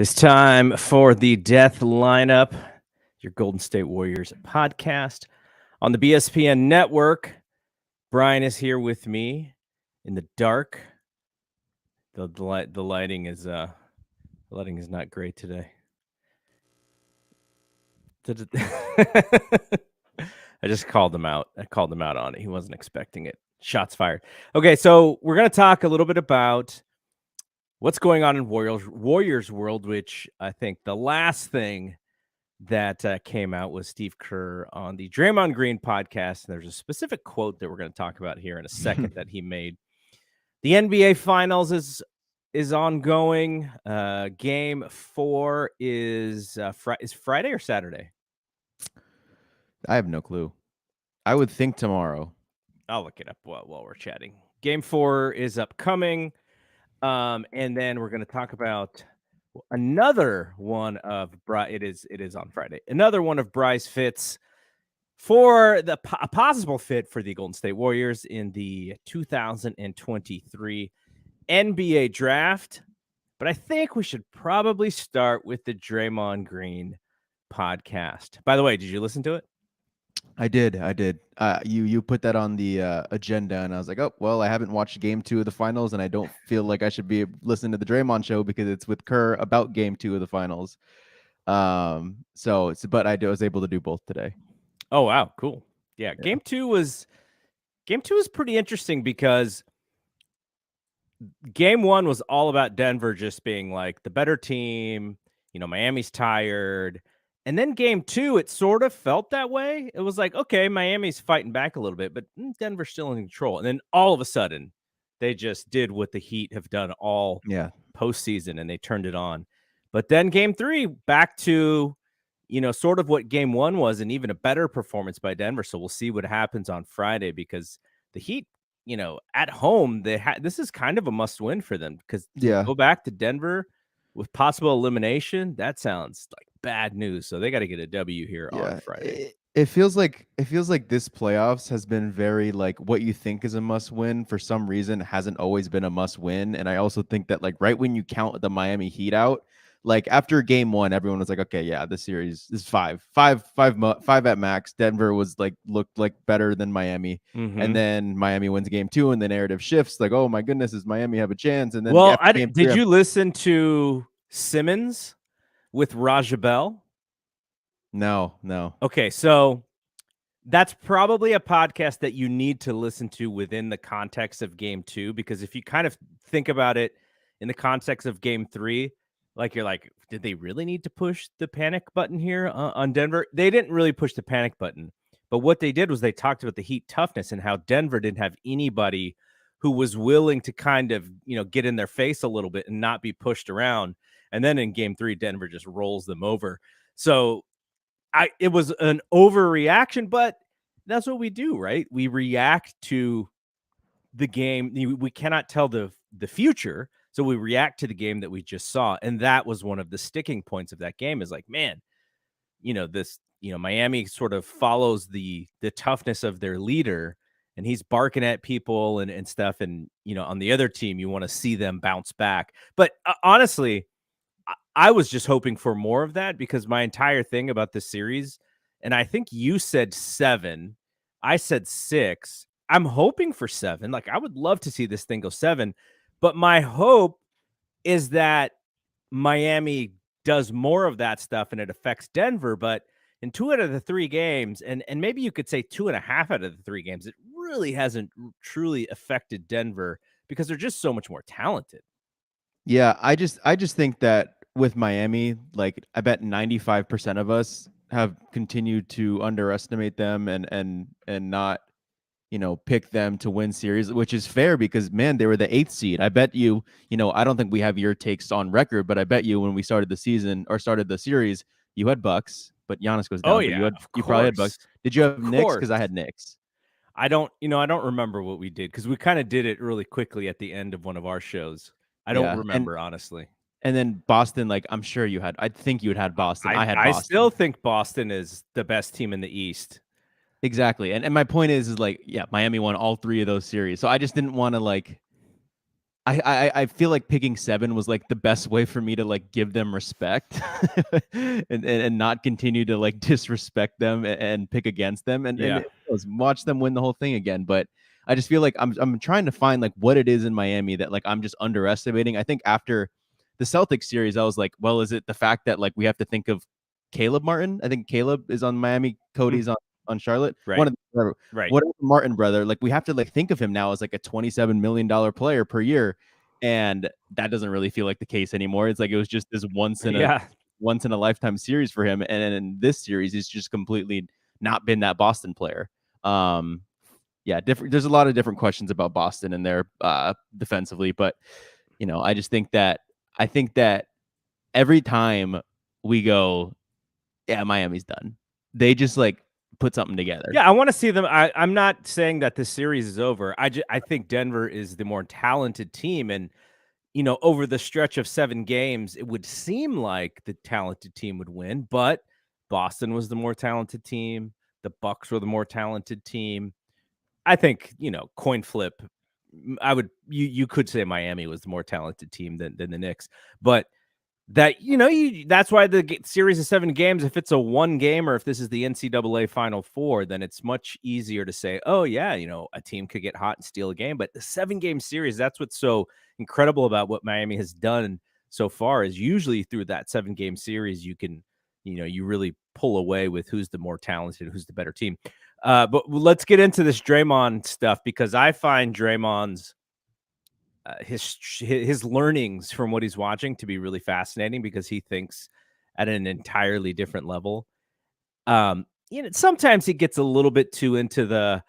It's time for the Death Lineup, your Golden State Warriors podcast on the BSPN network. Brian is here with me in the dark. The lighting is not great today. I just called him out. I called him out on it. He wasn't expecting it. Shots fired. Okay, so we're going to talk a little bit about what's going on in Warriors world, which I think the last thing that came out was Steve Kerr on the Draymond Green podcast. And there's a specific quote that we're going to talk about here in a second that he made. The NBA Finals is ongoing. Game 4 is Friday or Saturday? I have no clue. I would think tomorrow. I'll look it up while we're chatting. Game 4 is upcoming. And then we're going to talk about another one of it is on Friday. Another one of Bryce fits for a possible fit for the Golden State Warriors in the 2023 NBA draft. But I think we should probably start with the Draymond Green podcast. By the way, did you listen to it? I did. You put that on the agenda, and I was like, oh, well, I haven't watched Game 2 of the Finals, and I don't feel like I should be listening to the Draymond show because it's with Kerr about Game 2 of the Finals. But I was able to do both today. Oh, wow. Cool. Yeah. Game 2 was pretty interesting because Game 1 was all about Denver just being like the better team. Miami's tired. And then Game 2, it sort of felt that way. It was like, okay, Miami's fighting back a little bit, but Denver's still in control. And then all of a sudden, they just did what the Heat have done all postseason, and they turned it on. But then Game 3, back to, sort of what Game 1 was, and even a better performance by Denver. So we'll see what happens on Friday because the Heat, at home, this is kind of a must-win for them because go back to Denver with possible elimination, that sounds like bad news. So they got to get a W here on Friday. It feels like this playoffs has been very like what you think is a must win for some reason hasn't always been a must win. And I also think that like right when you count the Miami Heat out, like after Game 1, everyone was like, okay, yeah, this series is five at max. Denver was like looked like better than Miami, and then Miami wins Game 2, and the narrative shifts like, oh my goodness, does Miami have a chance? And then did you listen to Simmons with Raja Bell? No. Okay, so that's probably a podcast that you need to listen to within the context of Game 2, because if you kind of think about it in the context of Game 3, like you're like, did they really need to push the panic button here on Denver? They didn't really push the panic button, but what they did was they talked about the Heat toughness and how Denver didn't have anybody who was willing to kind of, get in their face a little bit and not be pushed around. And then in Game 3, Denver just rolls them over. So it was an overreaction, but that's what we do, right? We react to the game. We cannot tell the future, so we react to the game that we just saw. And that was one of the sticking points of that game is like, man, Miami sort of follows the toughness of their leader, and he's barking at people and stuff. And, on the other team, you want to see them bounce back. But honestly, I was just hoping for more of that because my entire thing about this series, and I think you said 7, I said 6. I'm hoping for 7. Like, I would love to see this thing go 7, but my hope is that Miami does more of that stuff and it affects Denver. But in 2 out of the 3 games, and maybe you could say 2.5 out of the 3 games, it really hasn't truly affected Denver because they're just so much more talented. Yeah, I just think that with Miami, like I bet 95% of us have continued to underestimate them and not, pick them to win series, which is fair because, man, they were the 8th seed. I bet you, I don't think we have your takes on record, but I bet you when we started the season or started the series, you had Bucks, but Giannis goes down. Oh, yeah, you probably had Bucks. Did you have Knicks? Because I had Knicks. I don't remember what we did because we kind of did it really quickly at the end of one of our shows. I don't remember, honestly. And then Boston, like I'm sure you had. I think you had Boston. I had Boston. I still think Boston is the best team in the East. Exactly. And my point is like, yeah, Miami won all 3 of those series. So I just didn't want to like I feel like picking 7 was like the best way for me to like give them respect and not continue to like disrespect them and pick against them and Yeah. it was watch them win the whole thing again. But I just feel like I'm trying to find like what it is in Miami that like I'm just underestimating. I think after the Celtics series, I was like, well, is it the fact that like we have to think of Caleb Martin? I think Caleb is on Miami, Cody's on Charlotte. Right. One of the, Right. whatever Martin brother, like we have to like think of him now as like a $27 million player per year, and that doesn't really feel like the case anymore. It's like it was just this Yeah. once in a lifetime series for him, and in this series, he's just completely not been that Boston player. Yeah, different. There's a lot of different questions about Boston and their defensively, but I just think that every time we go, yeah, Miami's done. They just like put something together. Yeah, I want to see them. I'm not saying that this series is over. I think Denver is the more talented team, and over the stretch of 7 games, it would seem like the talented team would win, but Boston was the more talented team. The Bucks were the more talented team. I think, coin flip. I would you could say Miami was the more talented team than the Knicks, but that's why the series of 7 games, if it's a 1 game or if this is the NCAA Final Four, then it's much easier to say, oh, yeah, a team could get hot and steal a game. But the 7-game series, that's what's so incredible about what Miami has done so far is usually through that 7-game series, you can, you really pull away with who's the more talented, who's the better team. But let's get into this Draymond stuff because I find Draymond's his learnings from what he's watching to be really fascinating because he thinks at an entirely different level. Sometimes he gets a little bit too into the,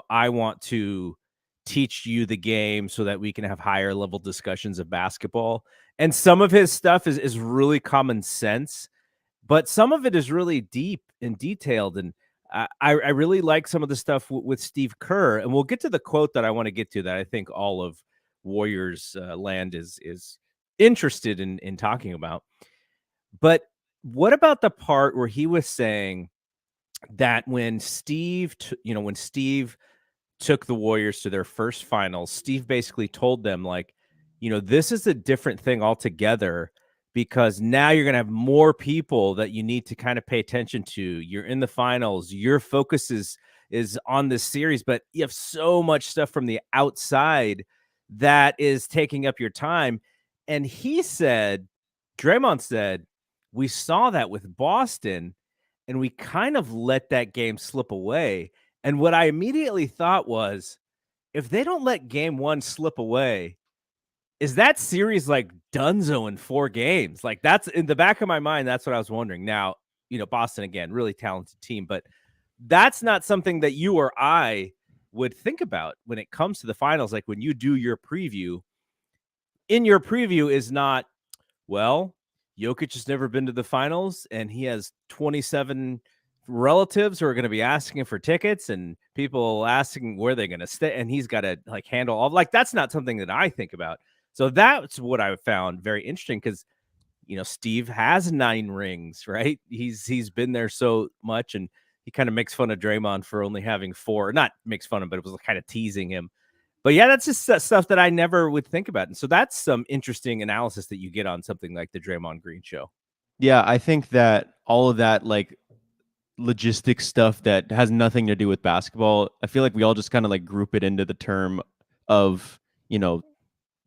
I want to teach you the game so that we can have higher level discussions of basketball. And some of his stuff is really common sense, but some of it is really deep and detailed. And I really like some of the stuff with Steve Kerr. And we'll get to the quote that I want to get to that I think all of Warriors land is interested in talking about. But what about the part where he was saying that when Steve took the Warriors to their first finals, Steve basically told them like, this is a different thing altogether because now you're going to have more people that you need to kind of pay attention to. You're in the finals. Your focus is on this series, but you have so much stuff from the outside that is taking up your time. And Draymond said, we saw that with Boston and we kind of let that game slip away. And what I immediately thought was, if they don't let game 1 slip away, is that series like donezo in 4 games? Like that's in the back of my mind. That's what I was wondering. Now, Boston again, really talented team, but that's not something that you or I would think about when it comes to the finals. Like when you do your preview, is not, well, Jokic has never been to the finals and he has 27 relatives who are going to be asking for tickets and people asking where they're going to stay. And he's got to like handle all like, that's not something that I think about. So that's what I found very interesting because, Steve has 9 rings, right? He's been there so much and he kind of makes fun of Draymond for only having 4, not makes fun of him, but it was kind of teasing him. But yeah, that's just stuff that I never would think about. And so that's some interesting analysis that you get on something like the Draymond Green show. Yeah, I think that all of that like logistic stuff that has nothing to do with basketball, I feel like we all just kind of like group it into the term of,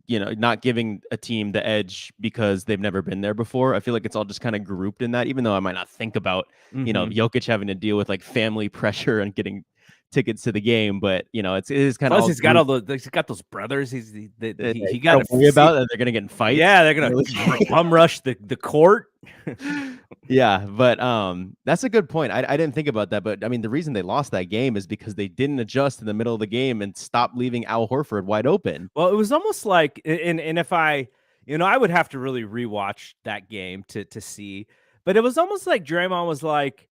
not giving a team the edge because they've never been there before. I feel like it's all just kind of grouped in that, even though I might not think about, Jokic having to deal with like family pressure and getting tickets to the game, but it is kind Plus of he's got those brothers. He got to worry about that they're gonna get in fights. Yeah, they're gonna bum rush the court. Yeah, but that's a good point. I didn't think about that, but I mean the reason they lost that game is because they didn't adjust in the middle of the game and stop leaving Al Horford wide open. Well, it was almost like, and if I would have to really rewatch that game to see, but it was almost like Draymond was like,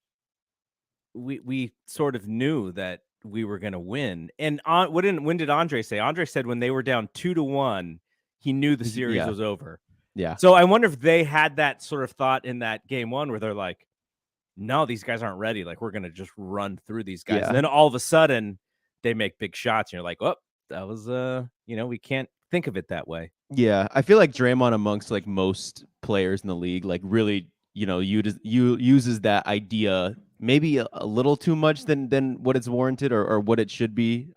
we sort of knew that we were going to win. And when did Andre say? Andre said when they were down 2-1, he knew the series was over. Yeah. So I wonder if they had that sort of thought in that game 1 where they're like, no, these guys aren't ready. Like we're going to just run through these guys. Yeah. And then all of a sudden they make big shots and you're like, oh, that was, we can't think of it that way. Yeah, I feel like Draymond amongst like most players in the league, like really, uses that idea maybe a little too much than what it's warranted or what it should be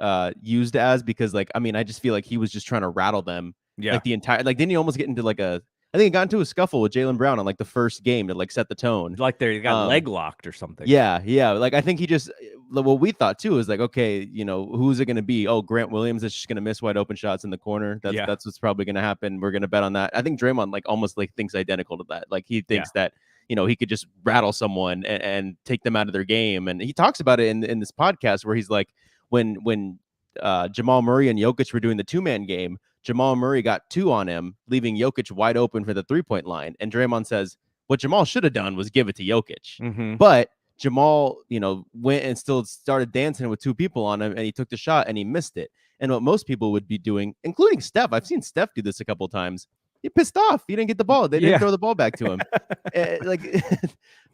used as, because like I mean I just feel like he was just trying to rattle them Yeah. like the entire, like didn't he almost get into like I think he got into a scuffle with Jaylen Brown on like the first game to like set the tone. Like they got leg locked or something. Yeah. Like I think he just, what we thought too is like, okay, who's it going to be? Oh, Grant Williams is just going to miss wide open shots in the corner. That's what's probably going to happen. We're going to bet on that. I think Draymond like almost like thinks identical to that. Like he thinks that he could just rattle someone and take them out of their game. And he talks about it in this podcast where he's like, when Jamal Murray and Jokic were doing the 2-man game, Jamal Murray got 2 on him, leaving Jokic wide open for the 3-point line. And Draymond says, what Jamal should have done was give it to Jokic. Mm-hmm. But Jamal, went and still started dancing with 2 people on him, and he took the shot and he missed it. And what most people would be doing, including Steph, I've seen Steph do this a couple of times. He pissed off. He didn't get the ball. They didn't throw the ball back to him. Like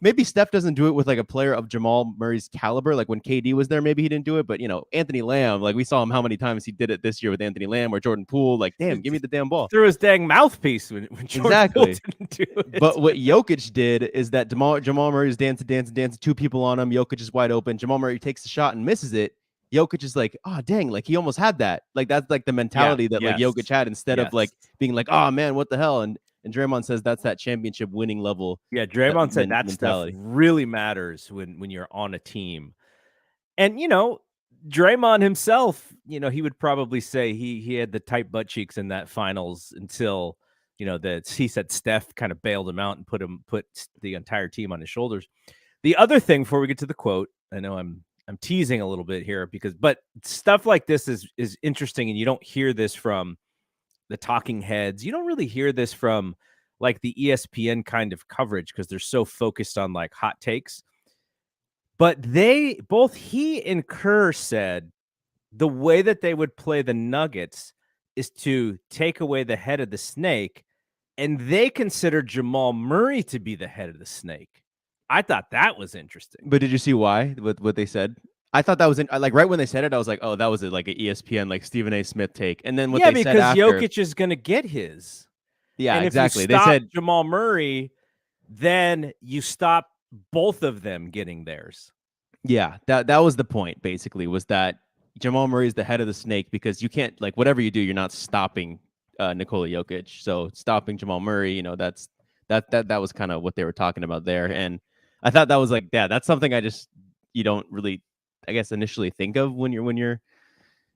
maybe Steph doesn't do it with like a player of Jamal Murray's caliber. Like when KD was there, maybe he didn't do it. But Anthony Lamb, like we saw him how many times he did it this year with Anthony Lamb or Jordan Poole. Like, damn, give me the damn ball. Through his dang mouthpiece when Jordan Poole didn't do it. But what Jokic did is that Jamal Murray's dancing, 2 people on him. Jokic is wide open. Jamal Murray takes the shot and misses it. Jokic is like, oh dang, like he almost had that. Like that's like the mentality that like Jokic had, instead of like being like, oh man, what the hell? And Draymond says that's that championship winning level. Yeah, Draymond said that mentality stuff really matters when you're on a team. And Draymond himself, he would probably say he had the tight butt cheeks in that finals until he said Steph kind of bailed him out and put the entire team on his shoulders. The other thing before we get to the quote, I know I'm teasing a little bit here but stuff like this is interesting, and you don't hear this from the talking heads. You don't really hear this from like the ESPN kind of coverage because they're so focused on like hot takes. But he and Kerr said the way that they would play the Nuggets is to take away the head of the snake, and they consider Jamal Murray to be the head of the snake. I thought that was interesting. But did you see why? What they said? I thought that was like right when they said it, I was like, oh, that was like an ESPN like Stephen A. Smith take. And then what they said after, Jokic is going to get his. Yeah, and exactly. If you stop they said Jamal Murray, then you stop both of them getting theirs. Yeah, that was the point. Basically, was that Jamal Murray is the head of the snake because you can't like whatever you do, you're not stopping Nikola Jokic. So stopping Jamal Murray, that was kind of what they were talking about there. And I thought that was like, yeah, that's something you don't really, I guess, initially think of when you're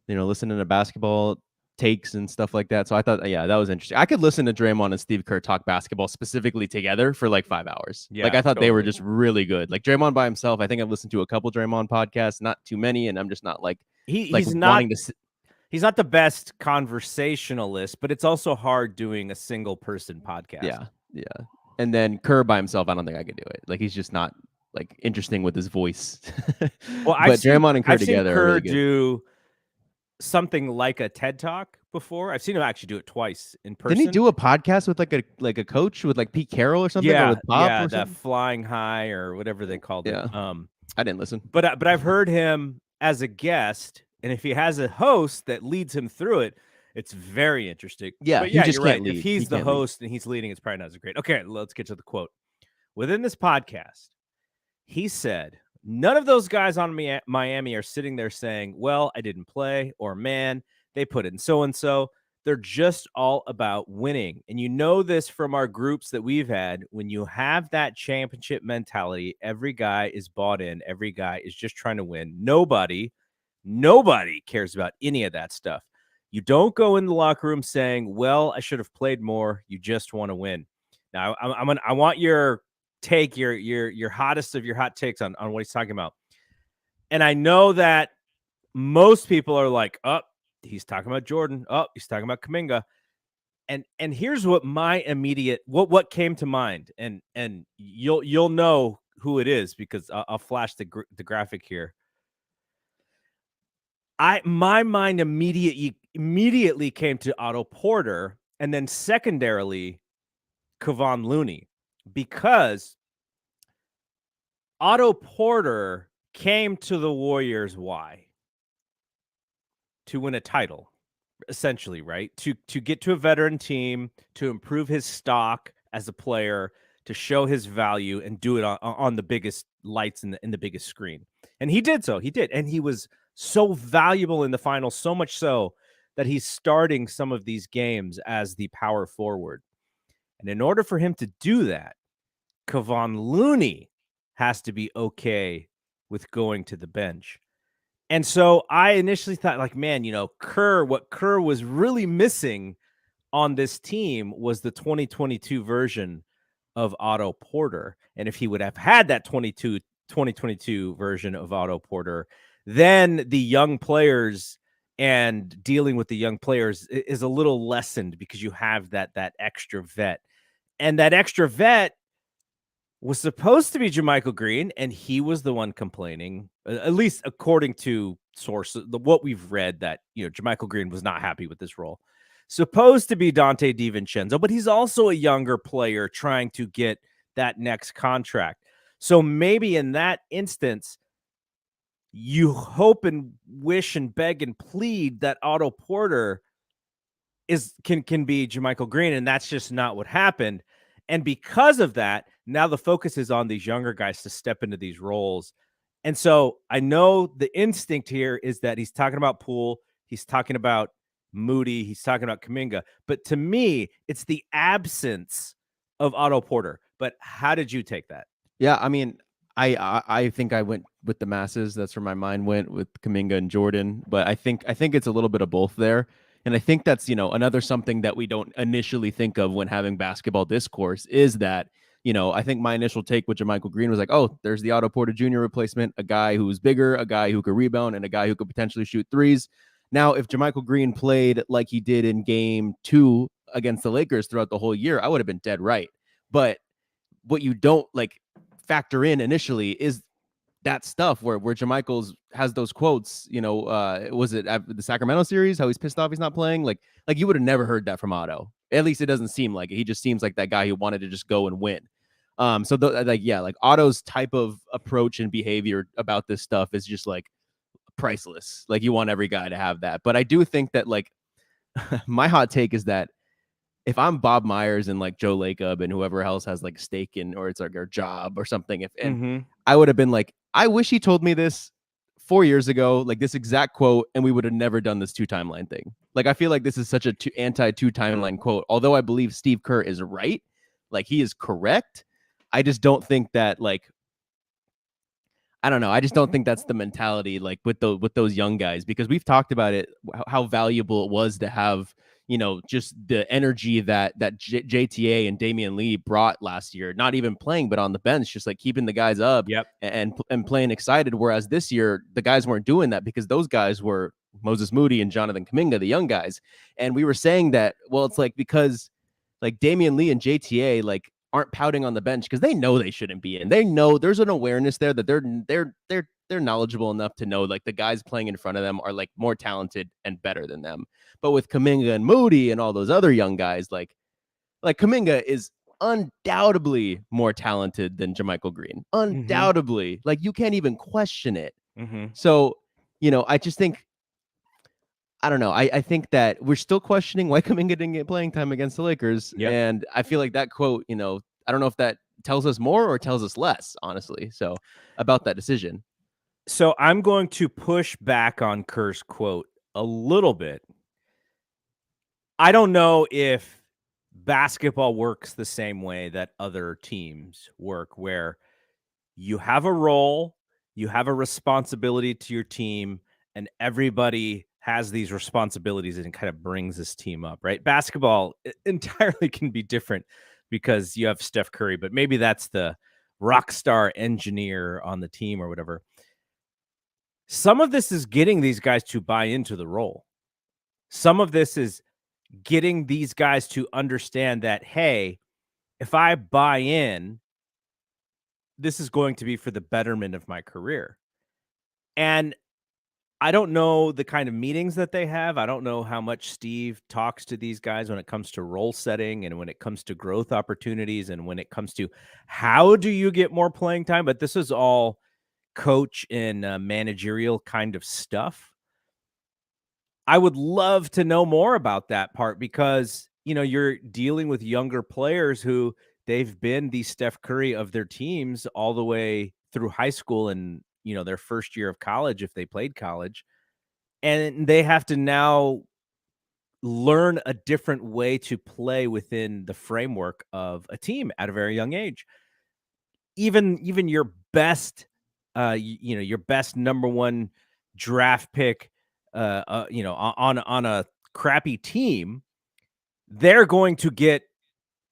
listening to basketball takes and stuff like that. So I thought, yeah, that was interesting. I could listen to Draymond and Steve Kerr talk basketball specifically together for like 5 hours. Yeah, like I thought they were just really good. Like Draymond by himself, I think I've listened to a couple Draymond podcasts, not too many, and I'm just not like he's not the best conversationalist, but it's also hard doing a single person podcast. Yeah. And then Kerr by himself, I don't think I could do it. Like he's just not like interesting with his voice. Well, Draymond and Kerr together Kerr are really good. Do something like a TED Talk before. I've seen him actually do it twice in person. Didn't he do a podcast with like a coach with like Pete Carroll or something? Yeah, or with Pop or the Flying High or whatever they called it. I didn't listen, but I've heard him as a guest, and if he has a host that leads him through it, it's very interesting. Yeah, but yeah, just you're right. lead. If he's the host and he's leading, it's probably not as great. Okay, let's get to the quote. Within this podcast, he said, none of those guys on Miami are sitting there saying, well, I didn't play, or man, they put in so-and-so. They're just all about winning. And you know this from our groups that we've had. When you have that championship mentality, every guy is bought in. Every guy is just trying to win. Nobody cares about any of that stuff. You don't go in the locker room saying, well, I should have played more. You just want to win. Now, I want your take, your hottest of your hot takes on what he's talking about. And I know that most people are like, oh, he's talking about Jordan. Oh, he's talking about Kuminga. And here's what my immediate what came to mind, and you'll know who it is because I'll flash the graphic here. My mind immediately came to Otto Porter, and then secondarily Kevon Looney, because Otto Porter came to the Warriors. Why? To win a title. essentially, right? To get to a veteran team, to improve his stock as a player, to show his value, and do it on the biggest lights in the biggest screen. And he did so. He did, and he was so valuable in the finals, so much so that he's starting some of these games as the power forward. And in order for him to do that, Kevon Looney has to be okay with going to the bench. And so I initially thought, like, man, what Kerr was really missing on this team was the 2022 version of Otto Porter. And if he would have had that 2022 version of Otto Porter, then the young players and dealing with the young players is a little lessened because you have that extra vet. And that extra vet was supposed to be JaMychal Green, and he was the one complaining, at least according to sources, what we've read, that JaMychal Green was not happy with this role. Supposed to be Dante DiVincenzo, but he's also a younger player trying to get that next contract. So maybe in that instance, you hope and wish and beg and plead that Otto Porter can be JaMychal Green, and that's just not what happened. And because of that, now the focus is on these younger guys to step into these roles. And so I know the instinct here is that he's talking about Poole, he's talking about Moody, he's talking about Kuminga. But to me, it's the absence of Otto Porter. But how did you take that? Yeah, I mean, I think I went with the masses. That's where my mind went with Kuminga and Jordan. But I think it's a little bit of both there. And I think that's, another something that we don't initially think of when having basketball discourse is that, I think my initial take with JaMychal Green was like, oh, there's the Otto Porter Jr. replacement, a guy who's bigger, a guy who could rebound, and a guy who could potentially shoot threes. Now, if JaMychal Green played like he did in game 2 against the Lakers throughout the whole year, I would have been dead right. But what you don't factor in initially is that stuff where JaMychal has those quotes, was it at the Sacramento series, how he's pissed off he's not playing? Like you would have never heard that from Otto. At least it doesn't seem like it. He just seems like that guy who wanted to just go and win. So Otto's type of approach and behavior about this stuff is just priceless. Like you want every guy to have that. But I do think that my hot take is that if I'm Bob Myers and Joe Lacob and whoever else has a stake in, or it's their job or something, I would have been I wish he told me this 4 years ago, this exact quote, and we would have never done this 2-timeline thing. I feel like this is such a anti-2-timeline quote. Although I believe Steve Kerr is right, he is correct. I just don't think that I don't know. I just don't think that's the mentality with those young guys, because we've talked about it, how valuable it was to have just the energy that JTA and Damian Lee brought last year, not even playing, but on the bench, just keeping the guys up. Yep. and playing excited. Whereas this year, the guys weren't doing that because those guys were Moses Moody and Jonathan Kuminga, the young guys. And we were saying that, well, it's because Damian Lee and JTA aren't pouting on the bench because they know they shouldn't be in. They know there's an awareness there that they're knowledgeable enough to know the guys playing in front of them are more talented and better than them. But with Kuminga and Moody and all those other young guys, Kuminga is undoubtedly more talented than JaMychal Green. Undoubtedly. You can't even question it. Mm-hmm. So, I just think, I don't know. I think that we're still questioning why Kuminga didn't get playing time against the Lakers. Yep. And I feel that quote, I don't know if that tells us more or tells us less, honestly. So about that decision. So I'm going to push back on Kerr's quote a little bit. I don't know if basketball works the same way that other teams work, where you have a role, you have a responsibility to your team, and everybody has these responsibilities and kind of brings this team up, right? Basketball entirely can be different because you have Steph Curry, but maybe that's the rock star engineer on the team or whatever. Some of this is getting these guys to buy into the role. Some of this is getting these guys to understand that, hey, if I buy in, this is going to be for the betterment of my career. And I don't know the kind of meetings that they have. I don't know how much Steve talks to these guys when it comes to role setting and when it comes to growth opportunities and when it comes to how do you get more playing time. But this is all coach and managerial kind of stuff. I would love to know more about that part because, you're dealing with younger players who they've been the Steph Curry of their teams all the way through high school and, their first year of college if they played college. And they have to now learn a different way to play within the framework of a team at a very young age. Even your best, your best number one draft pick, on a crappy team, they're going to get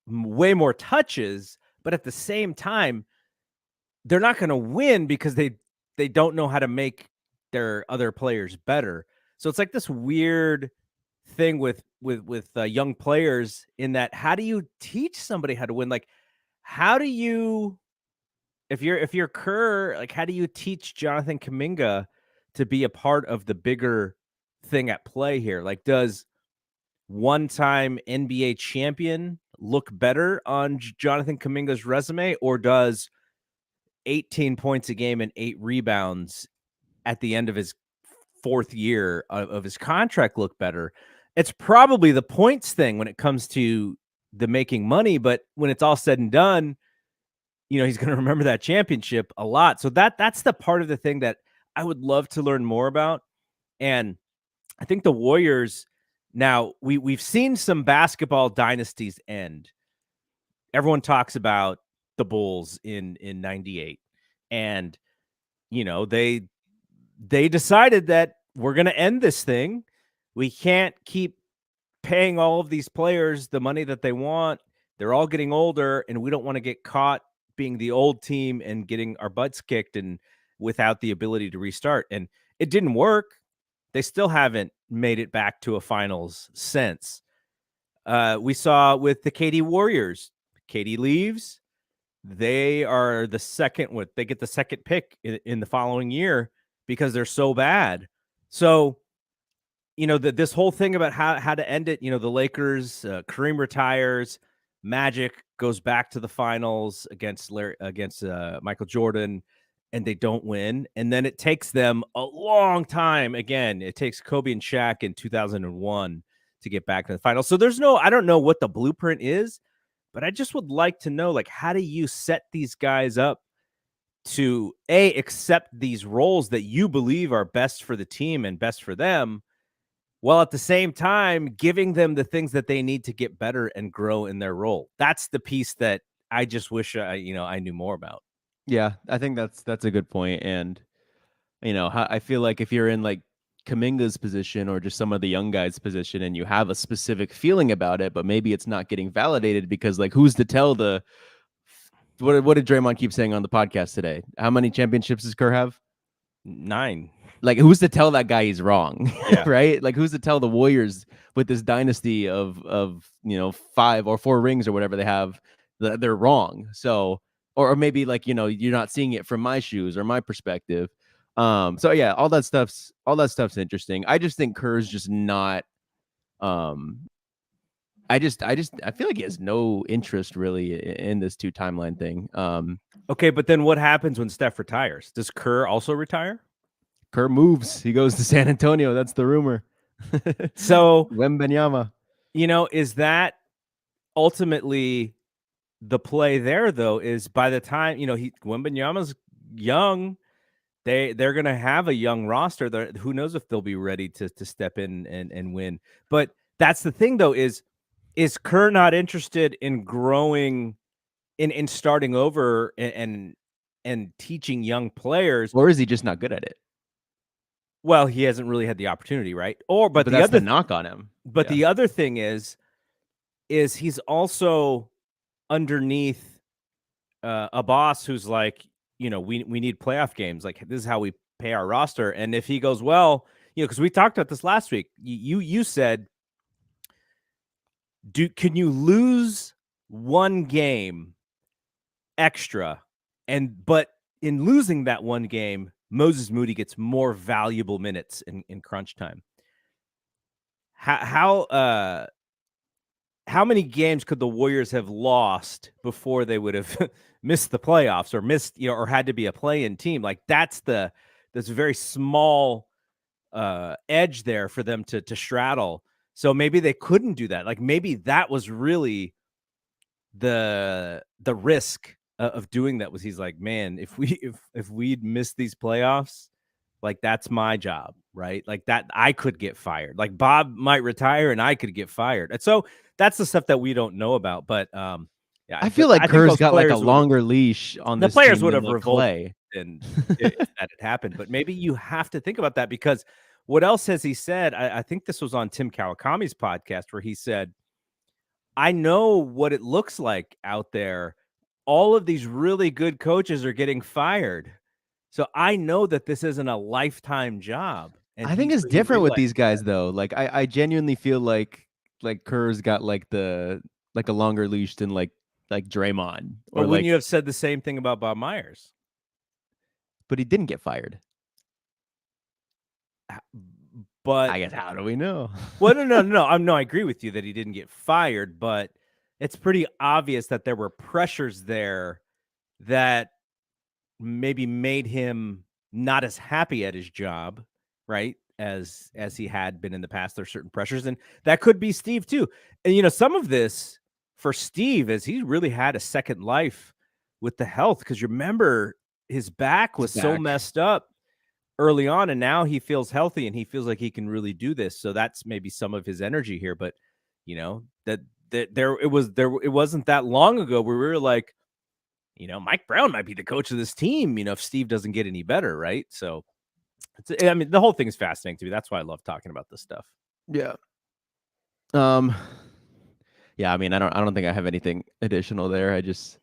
way more touches, but at the same time, they're not going to win because they don't know how to make their other players better. So it's like this weird thing with young players in that how do you teach somebody how to win? Like, how do you if you're Kerr, like how do you teach Jonathan Kuminga to be a part of the bigger thing at play here? Like, does one-time NBA champion look better on Jonathan Kuminga's resume, or does 18 points a game and 8 rebounds at the end of his fourth year of his contract look better? It's probably the points thing when it comes to the making money, but when it's all said and done, he's going to remember that championship a lot. So that's the part of the thing that I would love to learn more about. And I think the Warriors, now we've seen some basketball dynasties end. Everyone talks about the Bulls in 98. And they decided that we're going to end this thing. We can't keep paying all of these players the money that they want. They're all getting older, and we don't want to get caught being the old team and getting our butts kicked and without the ability to restart. And it didn't work. They still haven't made it back to a finals since. We saw with the KD Warriors. KD leaves. They are the second. They get the second pick in the following year because they're so bad. So, this whole thing about how to end it. The Lakers, Kareem retires. Magic goes back to the finals against Michael Jordan, and they don't win. And then it takes them a long time. Again, it takes Kobe and Shaq in 2001 to get back to the finals. So I don't know what the blueprint is, but I just would like to know, like, how do you set these guys up to accept these roles that you believe are best for the team and best for them, while at the same time giving them the things that they need to get better and grow in their role. That's the piece that I just wish I knew more about. Yeah, I think that's a good point. And I feel like if you're in like Kaminga's position or just some of the young guys' position, and you have a specific feeling about it, but maybe it's not getting validated because, like, who's to tell what did Draymond keep saying on the podcast today? How many championships does Kerr have? 9. Like, who's to tell that guy he's wrong? Yeah. Right? Like, who's to tell the Warriors with this dynasty of 5 or 4 rings or whatever they have that they're wrong? So, or maybe like, you're not seeing it from my shoes or my perspective. So yeah, all that stuff's interesting. I just think Kerr's just not I feel like he has no interest really in this 2 timeline thing. Okay, but then what happens when Steph retires? Does Kerr also retire? Kerr moves. He goes to San Antonio. That's the rumor. So Wembanyama. Is that ultimately the play there, though? Is by the time Wembanyama's young, they're going to have a young roster. Who knows if they'll be ready to step in and win? But that's the thing, though. Is Kerr not interested in growing, in starting over and teaching young players, or is he just not good at it? Well, he hasn't really had the opportunity, right? But that's the knock on him. But the other thing is he's also underneath a boss who's like, we need playoff games. Like, this is how we pay our roster. And if he goes, well, because we talked about this last week, you said, can you lose one game extra, but in losing that one game, Moses Moody gets more valuable minutes in crunch time. How many games could the Warriors have lost before they would have missed the playoffs or missed, or had to be a play-in team? Like, that's a very small edge there for them to straddle. So maybe they couldn't do that. Like maybe that was really the risk of doing that. Was he's like, man, if we'd missed these playoffs, like that's my job, right? Like that I could get fired. Like Bob might retire and I could get fired. And so that's the stuff that we don't know about. But yeah, I feel like I think Kerr's those got like a players would longer leash on the this players team would than have like revolted Clay. and if that had happened. But maybe you have to think about that, because what else has he said? I think this was on Tim Kawakami's podcast, where he said, I know what it looks like out there. All of these really good coaches are getting fired. So I know that this isn't a lifetime job. And I think it's so he different with realized these guys though. Like I genuinely feel like Kerr's got like a longer leash than like Draymond But or wouldn't like, you have said the same thing about Bob Myers? but he didn't get fired. But I guess how do we know? well, no. I agree with you that he didn't get fired, but it's pretty obvious that there were pressures there that maybe made him not as happy at his job, right? As he had been in the past. There's certain pressures, and that could be Steve too. And some of this for Steve is he really had a second life with the health, because remember his back was so messed up early on, and now he feels healthy and he feels like he can really do this. So that's maybe some of his energy here. But that it wasn't that long ago where we were like, Mike Brown might be the coach of this team, if Steve doesn't get any better, right? So I mean, the whole thing is fascinating to me. That's why I love talking about this stuff. Yeah. Yeah, I mean, I don't think I have anything additional there. I just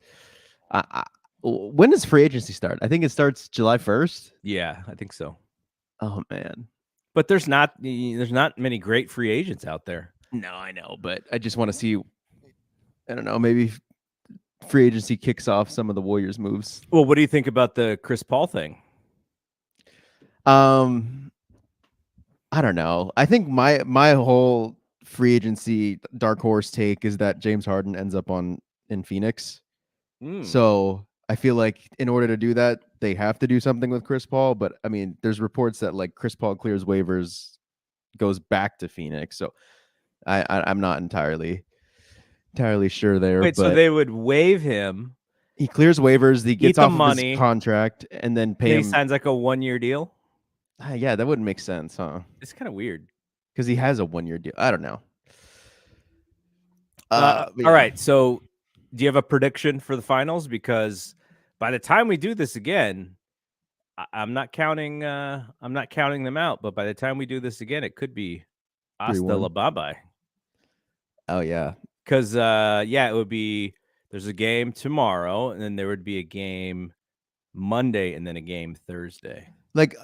when does free agency start? I think it starts July 1st. Yeah, I think so. Oh man. But there's not many great free agents out there. No, I know, but I just want to see, I don't know, maybe free agency kicks off some of the Warriors moves. Well, what do you think about the Chris Paul thing? I don't know. I think my whole free agency dark horse take is that James Harden ends up in Phoenix. So I feel like in order to do that, they have to do something with Chris Paul. But I mean, there's reports that like Chris Paul clears waivers, goes back to Phoenix. So I'm not entirely sure there. Wait, but so they would waive him. He clears waivers. He gets off money, of his contract, and then pay him. He signs like a 1-year deal. Yeah, that wouldn't make sense, huh? It's kind of weird because he has a 1-year deal. I don't know. Yeah. All right. So, do you have a prediction for the finals? Because by the time we do this again, I'm not counting. I'm not counting them out. But by the time we do this again, it could be hasta la bye-bye. Oh yeah. Because it would be. There's a game tomorrow, and then there would be a game Monday, and then a game Thursday. Like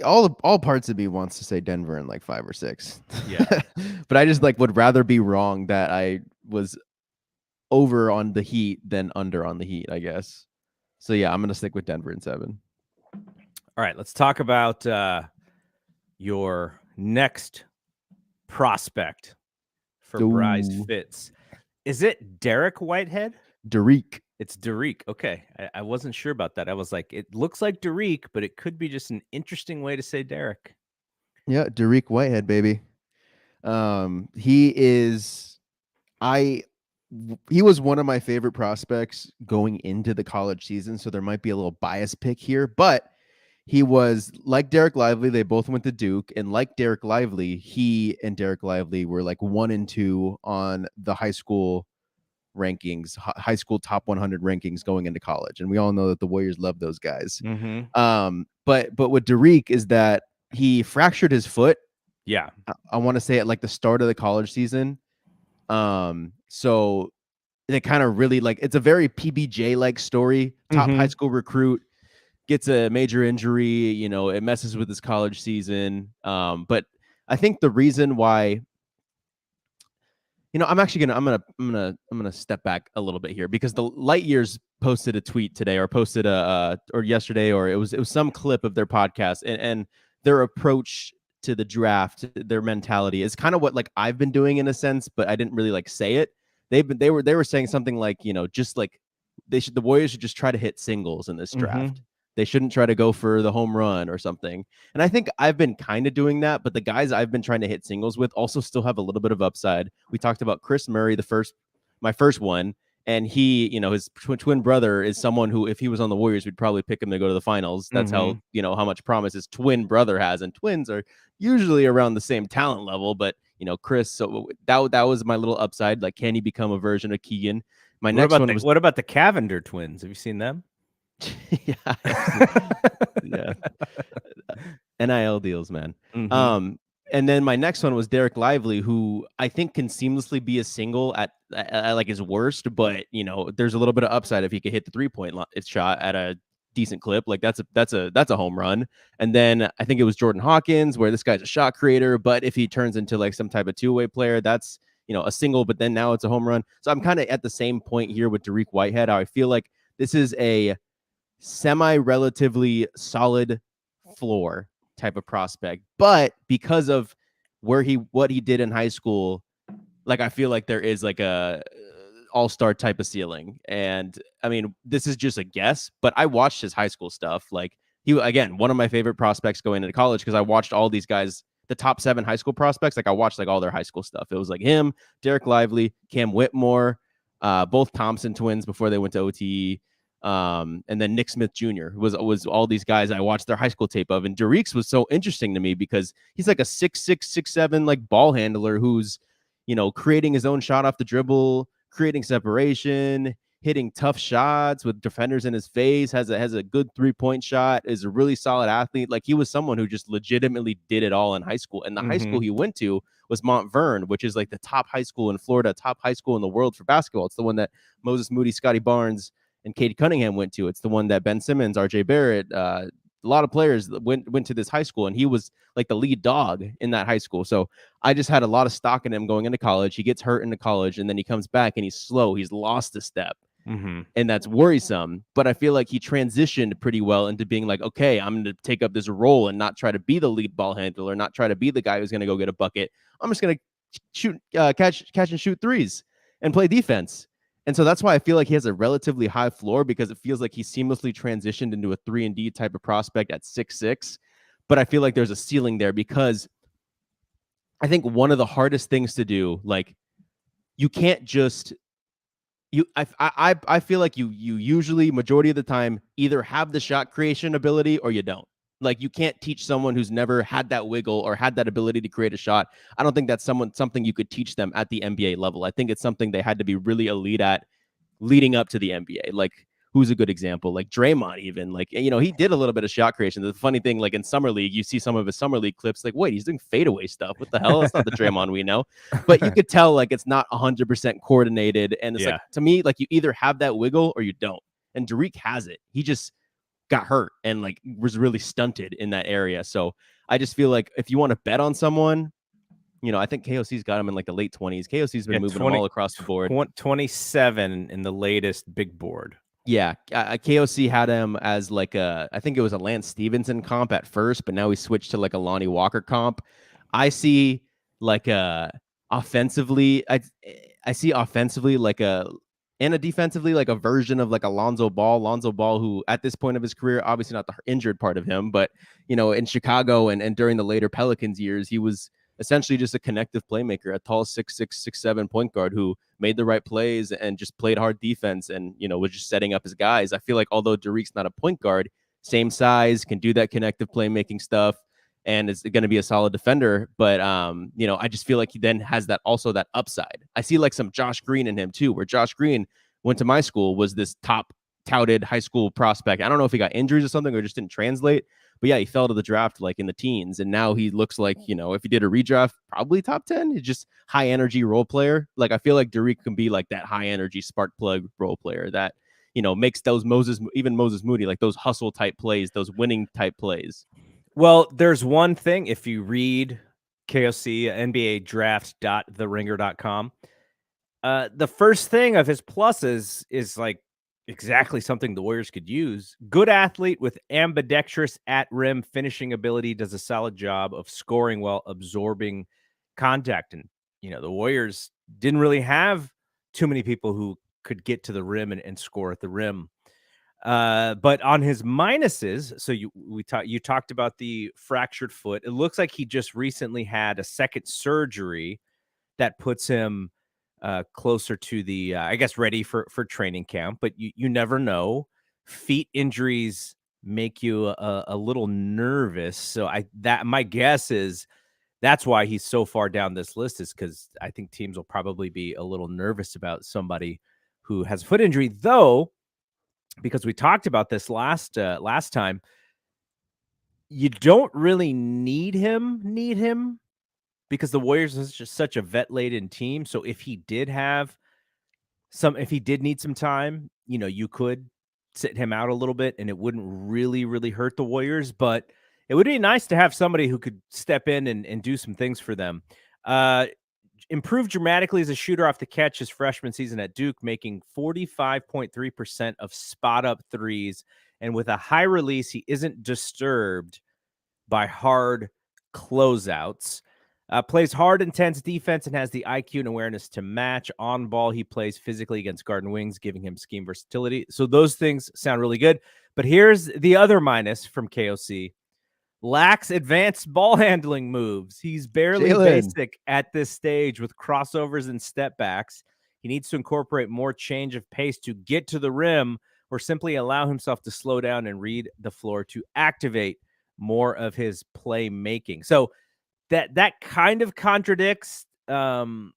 all parts of me wants to say Denver in like 5 or 6. Yeah. But I just would rather be wrong that I was over on the Heat than under on the Heat, I guess. So yeah, I'm gonna stick with Denver in 7. All right, let's talk about your next prospect for Bryce Fitz. Is it Dariq Whitehead? Dariq. It's Dariq. Okay. I wasn't sure about that. I was like, it looks like Dariq, but it could be just an interesting way to say Dariq. Yeah, Dariq Whitehead, baby. He was one of my favorite prospects going into the college season, so there might be a little bias pick here, but he was like Dereck Lively. They both went to Duke, and like Dereck Lively, he and Dereck Lively were like 1 and 2 on the high school rankings, high school top 100 rankings going into college, and we all know that the Warriors love those guys. Mm-hmm. But what Dariq is that he fractured his foot. Yeah, I want to say at like the start of the college season. So they kind of really it's a very PBJ like story. Top high school recruit gets a major injury. It messes with his college season. But I think the reason why. I'm actually gonna I'm gonna step back a little bit here, because the Light Years posted a tweet today, or posted or yesterday, or it was some clip of their podcast, and their approach to the draft, their mentality is kind of what I've been doing in a sense, but I didn't really say it. They were saying something like, just the Warriors should just try to hit singles in this draft. They shouldn't try to go for the home run or something. And I think I've been kind of doing that, but the guys I've been trying to hit singles with also still have a little bit of upside. We talked about Chris Murray, my first one, and he, his twin brother is someone who, if he was on the Warriors, we'd probably pick him to go to the finals. That's how, how much promise his twin brother has. And twins are usually around the same talent level, but Chris, so that was my little upside. Like, can he become a version of Keegan? My next one was, what about the Cavender twins? Have you seen them? yeah. NIL deals, man. And then my next one was Dereck Lively, who I think can seamlessly be a single at like his worst, but there's a little bit of upside if he could hit the 3-point shot at a decent clip. Like that's a home run. And then I think it was Jordan Hawkins, where this guy's a shot creator, but if he turns into like some type of two-way player, that's a single, but then now it's a home run. So I'm kind of at the same point here with Dariq Whitehead. I feel like this is a semi-relatively solid floor type of prospect, but because of what he did in high school, like I feel like there is like a all-star type of ceiling. And I mean, this is just a guess, but I watched his high school stuff. Like he, again, one of my favorite prospects going into college, because I watched all these guys, the top 7 high school prospects. Like I watched like all their high school stuff. It was like him, Dereck Lively, Cam Whitmore, both Thompson twins before they went to OTE. And then Nick Smith Jr. was all these guys I watched their high school tape of. And Dariq's was so interesting to me because he's like a 6'6", 6'7", like ball handler who's, creating his own shot off the dribble, creating separation, hitting tough shots with defenders in his face, has a good 3-point shot, is a really solid athlete. Like he was someone who just legitimately did it all in high school. And the high school he went to was Mont Verne, which is like the top high school in Florida, top high school in the world for basketball. It's the one that Moses Moody, Scotty Barnes, and Cade Cunningham went to. It's the one that Ben Simmons, RJ Barrett, a lot of players went to this high school, and he was like the lead dog in that high school. So I just had a lot of stock in him going into college. He gets hurt into college, and then he comes back and he's slow. He's lost a step. And that's worrisome. But I feel like he transitioned pretty well into being like, okay, I'm going to take up this role and not try to be the lead ball handler, not try to be the guy who's going to go get a bucket. I'm just going to shoot, catch and shoot threes and play defense. And so that's why I feel like he has a relatively high floor, because it feels like he seamlessly transitioned into a 3-and-D type of prospect at 6'6". But I feel like there's a ceiling there, because I think one of the hardest things to do, like you can't just I feel like you usually majority of the time either have the shot creation ability or you don't. Like you can't teach someone who's never had that wiggle or had that ability to create a shot. I don't think that's something you could teach them at the NBA level. I think it's something they had to be really elite at leading up to the NBA. Like who's a good example? Like Draymond, even like, he did a little bit of shot creation. The funny thing, like in summer league, you see some of his summer league clips, like, wait, he's doing fadeaway stuff. What the hell? That's not the Draymond we know. But you could tell like it's not 100% coordinated. And it's like, to me, like you either have that wiggle or you don't. And Dariq has it. He just got hurt and like was really stunted in that area. So I just feel like if you want to bet on someone, I think KOC's got him in like the late 20s. KOC's been moving them all across the board. 27 in the latest big board. Yeah, KOC had him as like I think it was a Lance Stevenson comp at first, but now he switched to like a Lonnie Walker comp. I see like offensively, I see offensively like and a defensively like a version of like Lonzo Ball, who at this point of his career, obviously not the injured part of him, but in Chicago and during the later Pelicans years, he was essentially just a connective playmaker, a tall 6'6", 6'7" point guard who made the right plays and just played hard defense and, was just setting up his guys. I feel like although Dariq's not a point guard, same size, can do that connective playmaking stuff, and is going to be a solid defender. But, I just feel like he then has that upside. I see like some Josh Green in him too, where Josh Green went to my school, was this top touted high school prospect. I don't know if he got injuries or something or just didn't translate. But yeah, he fell to the draft like in the teens, and now he looks like, if he did a redraft, probably top 10. He's just high energy role player. Like I feel like Dariq can be like that high energy spark plug role player that, makes those Moses Moody, like those hustle type plays, those winning type plays. Well, there's one thing, if you read KOC, NBA draft.theringer.com, the first thing of his pluses is like exactly something the Warriors could use. Good athlete with ambidextrous at rim finishing ability, does a solid job of scoring while absorbing contact. And, the Warriors didn't really have too many people who could get to the rim and score at the rim. But on his minuses, so you talked about the fractured foot. It looks like he just recently had a second surgery that puts him closer to the I guess ready for training camp. But you never know. Feet injuries make you a little nervous. So my guess is that's why he's so far down this list, is because I think teams will probably be a little nervous about somebody who has a foot injury, though, because we talked about this last time. You don't really need him because the Warriors is just such a vet laden team. So if he did need some time, you could sit him out a little bit and it wouldn't really hurt the Warriors, but it would be nice to have somebody who could step in and do some things for them. Improved dramatically as a shooter off the catch his freshman season at Duke, making 45.3% of spot up threes. And with a high release, he isn't disturbed by hard closeouts. Plays hard, intense defense and has the IQ and awareness to match. On ball, he plays physically against guard and wings, giving him scheme versatility. So those things sound really good. But here's the other minus from KOC. Lacks advanced ball handling moves. He's barely basic at this stage with crossovers and step backs. He needs to incorporate more change of pace to get to the rim, or simply allow himself to slow down and read the floor to activate more of his playmaking. So that kind of contradicts, I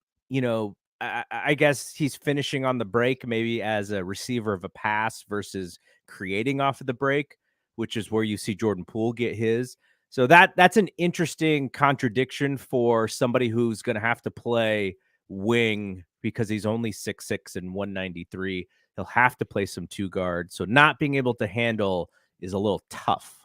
guess he's finishing on the break, maybe as a receiver of a pass versus creating off of the break, which is where you see Jordan Poole get his. So that's an interesting contradiction for somebody who's going to have to play wing because he's only 6'6" and 193. He'll have to play some two guard. So not being able to handle is a little tough.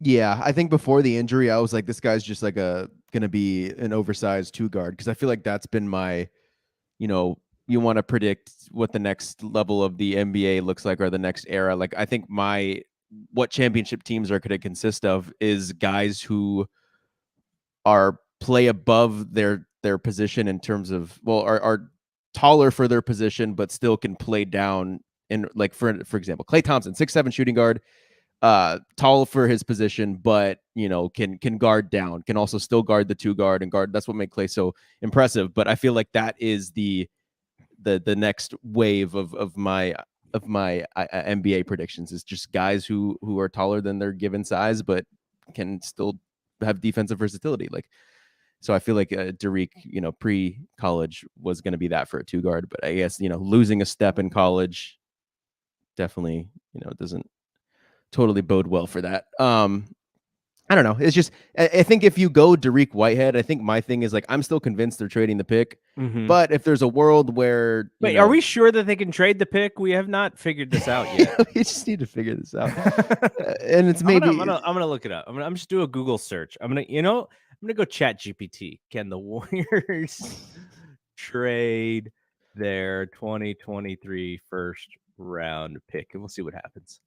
Yeah, I think before the injury, I was like, this guy's just like gonna be an oversized two guard, because I feel like that's been my, you want to predict what the next level of the NBA looks like, or the next era. Like, I think what championship teams are going to consist of is guys who play above their position in terms of, are taller for their position, but still can play down. In, like, for example, Klay Thompson, 6'7" shooting guard, tall for his position, but can guard down, can also still guard the two guard and guard. That's what made Klay so impressive. But I feel like that is the next wave of my NBA predictions, is just guys who are taller than their given size, but can still have defensive versatility. Like, so I feel like Dariq, pre-college was going to be that for a two guard, but I guess losing a step in college definitely doesn't totally bode well for that. I don't know. It's just, I think if you go Dariq Whitehead, I think my thing is, like, I'm still convinced they're trading the pick. Mm-hmm. But if there's a world where, wait, are we sure that they can trade the pick? We have not figured this out yet. We just need to figure this out. And it's maybe I'm gonna look it up. I'm just do a Google search. I'm gonna go chat GPT. Can the Warriors trade their 2023 first round pick? And we'll see what happens.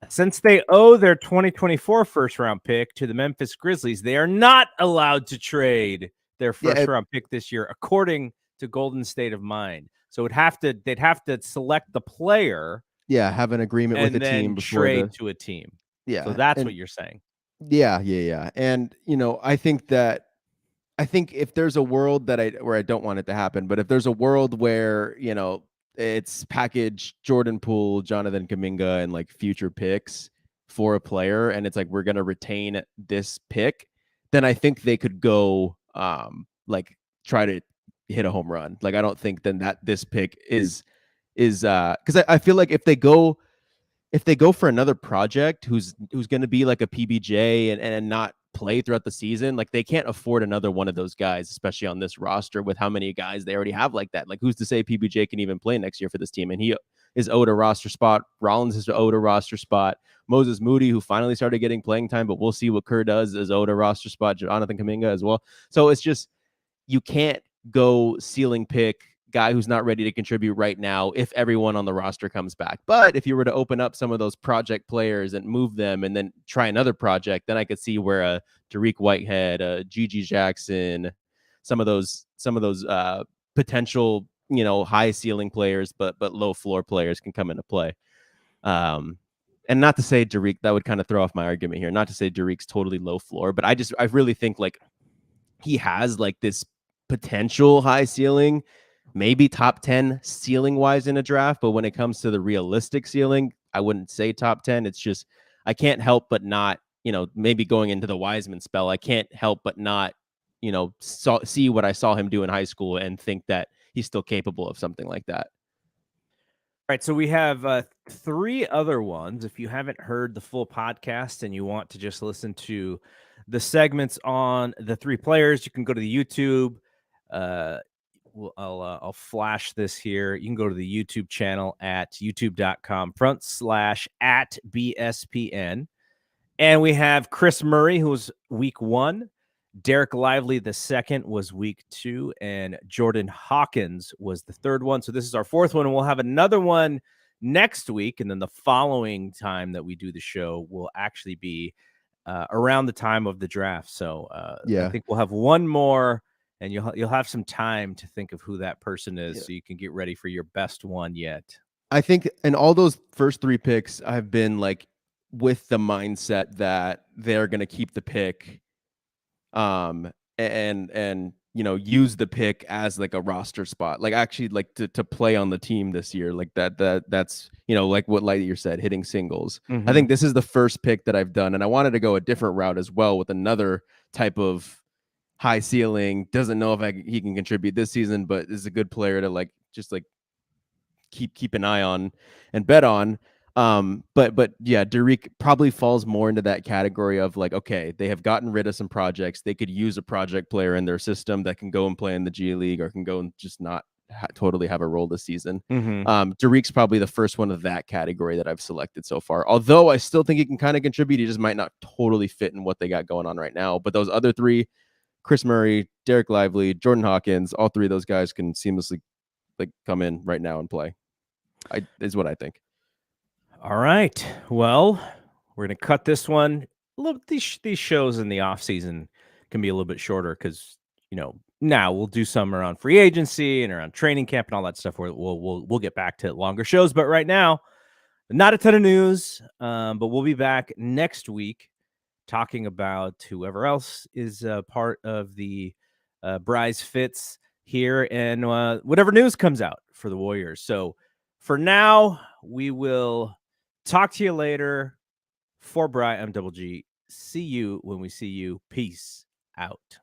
Since they owe their 2024 first round pick to the Memphis Grizzlies, they are not allowed to trade their first round pick this year, according to Golden State of Mind. So they'd have to select the player. Yeah, have an agreement with the team before trade to a team. Yeah. So that's what you're saying. Yeah. And I think if there's a world where I don't want it to happen, but if there's a world where, it's package Jordan Poole, Jonathan Kuminga, and like future picks for a player, and it's like, we're gonna retain this pick, then I think they could go like try to hit a home run. Like, I don't think then that this pick is because I feel like if they go for another project who's going to be like a PBJ and not play throughout the season, like, they can't afford another one of those guys, especially on this roster with how many guys they already have like that. Like, who's to say PBJ can even play next year for this team? And he is owed a roster spot. Rollins is owed a roster spot. Moses Moody, who finally started getting playing time, but we'll see what Kerr does, is owed a roster spot. Jonathan Kuminga as well. So it's just, you can't go ceiling pick guy who's not ready to contribute right now if everyone on the roster comes back. But if you were to open up some of those project players and move them and then try another project, then I could see where a Dariq Whitehead, a Gigi Jackson, some of those potential, high ceiling players but low floor players can come into play. Um, and not to say Dariq, that would kind of throw off my argument here. Not to say Dariq's totally low floor, but I really think like he has like this potential high ceiling, maybe top 10 ceiling wise in a draft. But when it comes to the realistic ceiling, I wouldn't say top 10. It's just, I can't help but not, maybe going into the Wiseman spell, I can't help but not, see what I saw him do in high school and think that he's still capable of something like that. All right, so we have 3 other ones. If you haven't heard the full podcast and you want to just listen to the segments on the 3 players, you can go to the YouTube. I'll flash this here. You can go to the YouTube channel at youtube.com/@BSPN. And we have Chris Murray, who was week 1. Derek Lively, the second, was week 2, and Jordan Hawkins was the third one. So this is our 4th one, and we'll have another one next week. And then the following time that we do the show will actually be around the time of the draft. So I think we'll have one more, and you'll have some time to think of who that person is, so you can get ready for your best one yet. I think in all those first 3 picks, I've been like with the mindset that they're going to keep the pick, and use the pick as like a roster spot, like actually like to play on the team this year, like that's like what Lightyear said, hitting singles. I think this is the first pick that I've done, and I wanted to go a different route as well with another type of high ceiling. Doesn't know if he can contribute this season, but is a good player to like just like keep an eye on and bet on. But yeah, Dariq probably falls more into that category of like, okay, they have gotten rid of some projects. They could use a project player in their system that can go and play in the G League or can go and just not totally have a role this season. Dariq's probably the first one of that category that I've selected so far. Although I still think he can kind of contribute. He just might not totally fit in what they got going on right now. But those other 3, Chris Murray, Derek Lively, Jordan Hawkins, all 3 of those guys can seamlessly like come in right now and play. Is what I think. All right. Well, we're going to cut this one. These shows in the off season can be a little bit shorter because, now we'll do some around free agency and around training camp and all that stuff. We'll get back to longer shows. But right now, not a ton of news. But we'll be back next week talking about whoever else is part of the Bryce Fitz here and whatever news comes out for the Warriors. So for now, we will talk to you later. For Bry, I'm Double G. See you when we see you. Peace out.